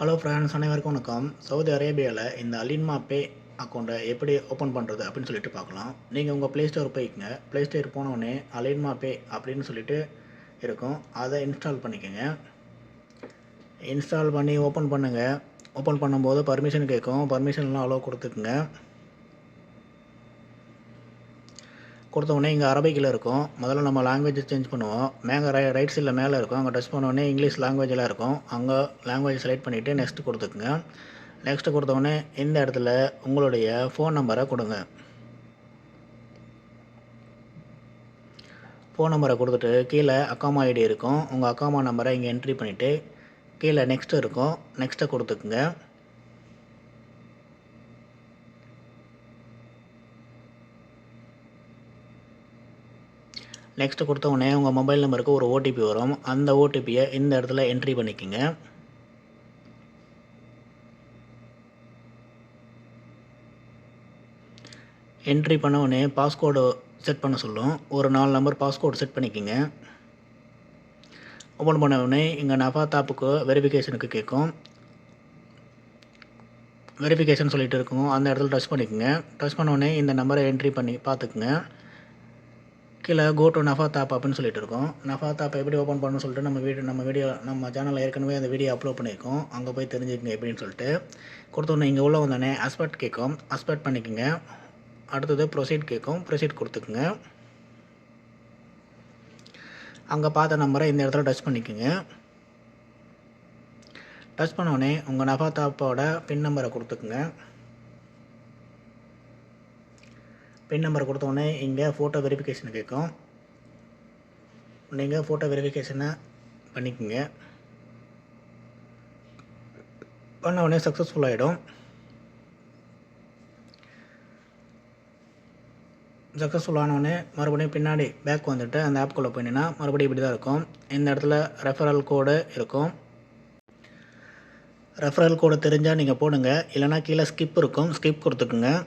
Hello friends, அனைவருக்கும் வணக்கம். Saudi அரேபியாவில் இந்த அலின்மா பே அக்கௌண்ட்டை எப்படி ஓப்பன் பண்ணுறது அப்படின்னு சொல்லிட்டு பார்க்கலாம். நீங்கள் உங்கள் ப்ளே ஸ்டோர் போய்க்குங்க. ப்ளே ஸ்டோர் போனோடனே அலின்மா பே அப்படின்னு சொல்லிட்டு இருக்கும், அதை இன்ஸ்டால் பண்ணிக்கோங்க. இன்ஸ்டால் பண்ணி ஓப்பன் பண்ணுங்கள். ஓப்பன் பண்ணும்போது பர்மிஷன் கேட்கும். பர்மிஷன்லாம் அலோவ் கொடுத்துக்குங்க. கொடுத்தோடனே இங்கே அரபிக்கில் இருக்கும். முதல்ல நம்ம லாங்குவேஜ் சேஞ்ச் பண்ணுவோம். ரைட் சைடில் மேலே இருக்கும். அங்கே டச் பண்ணோடனே இங்கிலீஷ் லாங்குவேஜெலாம் இருக்கும். அங்கே லாங்குவேஜ் செலக்ட் பண்ணிவிட்டு நெக்ஸ்ட் கொடுத்துக்குங்க. நெக்ஸ்ட்டு கொடுத்தோடனே இந்த இடத்துல உங்களுடைய ஃபோன் நம்பரை கொடுங்க. ஃபோன் நம்பரை கொடுத்துட்டு கீழே அக்காமா ஐடி இருக்கும். உங்கள் அக்காமா நம்பரை இங்கே என்ட்ரி பண்ணிவிட்டு கீழே நெக்ஸ்ட்டு இருக்கும். நெக்ஸ்ட்டை கொடுத்துக்குங்க. நெக்ஸ்ட்டு கொடுத்தோடனே உங்கள் மொபைல் நம்பருக்கு ஒரு ஓடிபி வரும். அந்த ஓடிபியை இந்த இடத்துல என்ட்ரி பண்ணிக்கோங்க. என்ட்ரி பண்ணவுடனே பாஸ்கோடு செட் பண்ண சொல்லும். ஒரு 4 நம்பர் பாஸ்கோடு செட் பண்ணிக்கோங்க. ஓப்பன் பண்ண உடனே இங்கே நஃபாத் ஆப்புக்கு வெரிஃபிகேஷனுக்கு கேட்கும். வெரிஃபிகேஷன் சொல்லிட்டு இருக்கும். அந்த இடத்துல டச் பண்ணிக்கோங்க. டச் பண்ணோடனே இந்த நம்பரை என்ட்ரி பண்ணி பார்த்துக்குங்க. கீழே கோ டு நஃபாத் ஆப் அப்படின்னு சொல்லிட்டு இருக்கோம். நஃபாத் ஆப் எப்படி ஓப்பன் பண்ணணும்னு சொல்லிட்டு நம்ம சேனலில் ஏற்கனவே அந்த வீடியோ அப்லோட் பண்ணியிருக்கோம். அங்கே போய் தெரிஞ்சுக்கங்க எப்படின்னு சொல்லிட்டு. கொடுத்தோன்னே இங்கே உள்ள வந்தோடனே அஸ்பெக்ட் கேட்கும். அஸ்பெக்ட் பண்ணிக்கோங்க. அடுத்தது ப்ரொசீட் கேட்கும். ப்ரொசீட் கொடுத்துக்குங்க. அங்கே பார்த்த நம்பரை இந்த இடத்துல டச் பண்ணிக்கோங்க. டச் பண்ணோடனே உங்கள் நஃபாத் ஆப்போட பின் நம்பரை கொடுத்துக்குங்க. பின் நம்பர் கொடுத்தோடனே இங்கே ஃபோட்டோ வெரிஃபிகேஷன் கேட்கும். நீங்கள் ஃபோட்டோ வெரிஃபிகேஷனை பண்ணிக்கோங்க. பண்ண உடனே சக்ஸஸ்ஃபுல் ஆகிடும். சக்ஸஸ்ஃபுல் ஆனவுடனே மறுபடியும் பின்னாடி பேக் வந்துட்டு அந்த ஆப்புக்குள்ளே போயினா மறுபடியும் இப்படி தான் இருக்கும். இந்த இடத்துல ரெஃபரல் கோடு இருக்கும். ரெஃபரல் கோடு தெரிஞ்சால் நீங்கள் போடுங்க. இல்லைனா கீழே ஸ்கிப் இருக்கும். ஸ்கிப் கொடுத்துக்குங்க.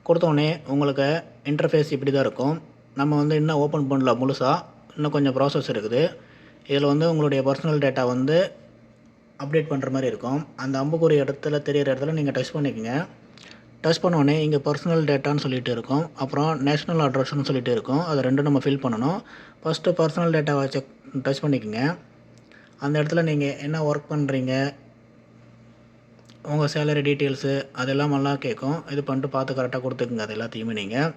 கொடுத்தோடனே உங்களுக்கு இன்டர்ஃபேஸ் இப்படி தான் இருக்கும். நம்ம இன்னும் ஓப்பன் பண்ணல முழுசாக, இன்னும் கொஞ்சம் ப்ராசஸ் இருக்குது. இதில் உங்களுடைய பர்சனல் டேட்டா அப்டேட் பண்ணுற மாதிரி இருக்கும். அந்த அம்புக்குறி இடத்துல தெரிகிற இடத்துல நீங்கள் டச் பண்ணிக்கோங்க. டச் பண்ணோடனே இங்கே பர்சனல் டேட்டான்னு சொல்லிட்டு இருக்கும். அப்புறம் நேஷ்னல் அட்ரஸ்ன்னு சொல்லிட்டு இருக்கும். அது ரெண்டும் நம்ம ஃபில் பண்ணணும். ஃபஸ்ட்டு பர்சனல் டேட்டாவை டச் பண்ணிக்கோங்க. அந்த இடத்துல நீங்கள் என்ன ஒர்க் பண்ணுறீங்க, உங்கள் சேலரி டீட்டெயில்ஸு அதெல்லாம் நல்லா கேட்கும். இது பண்ணிட்டு பார்த்து கரெக்டாக கொடுத்துக்குங்க. அது எல்லாத்தையுமே நீங்கள்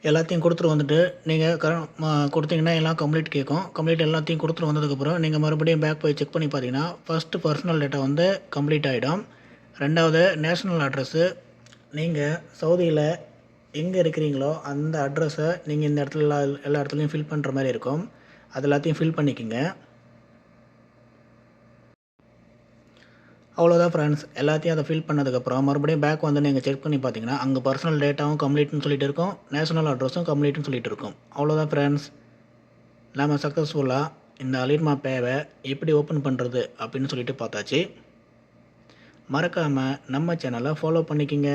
எல்லாத்தையும் கொடுத்துட்டு வந்துட்டு நீங்கள் கொடுத்தீங்கன்னா எல்லாம் கம்ப்ளீட் கேட்கும். கம்ப்ளீட் எல்லாத்தையும் கொடுத்துட்டு வந்ததுக்கப்புறம் நீங்கள் மறுபடியும் பேக் போய் செக் பண்ணி பார்த்தீங்கன்னா ஃபஸ்ட்டு பர்சனல் டேட்டா கம்ப்ளீட் ஆகிடும். ரெண்டாவது நேஷ்னல் அட்ரஸ்ஸு, நீங்கள் சவுதியில் எங்கே இருக்கிறீங்களோ அந்த அட்ரஸை நீங்கள் இந்த இடத்துல எல்லா இடத்துலையும் ஃபில் பண்ணுற மாதிரி இருக்கும். அது எல்லாத்தையும் ஃபில் பண்ணிக்கோங்க. அவ்வளோதான் ஃப்ரெண்ட்ஸ். எல்லாத்தையும் அதை ஃபில் பண்ணதுக்கப்புறம் மறுபடியும் பேக் நீங்கள் செக் பண்ணி பார்த்தீங்கன்னா அங்கே பர்சனல் டேட்டாவும் கம்ப்ளீட்னு சொல்லிட்டு இருக்கும். நேஷனல் அட்ரஸும் கம்ப்ளீட்னு சொல்லிட்டு இருக்கும். அவ்வளோதான் ஃப்ரெண்ட்ஸ். நம்ம சக்ஸஸ்ஃபுல்லாக இந்த அலின்மா பேவை எப்படி ஓப்பன் பண்ணுறது அப்படின்னு சொல்லிட்டு பார்த்தாச்சு. மறக்காமல் நம்ம சேனலை ஃபாலோ பண்ணிக்கோங்க.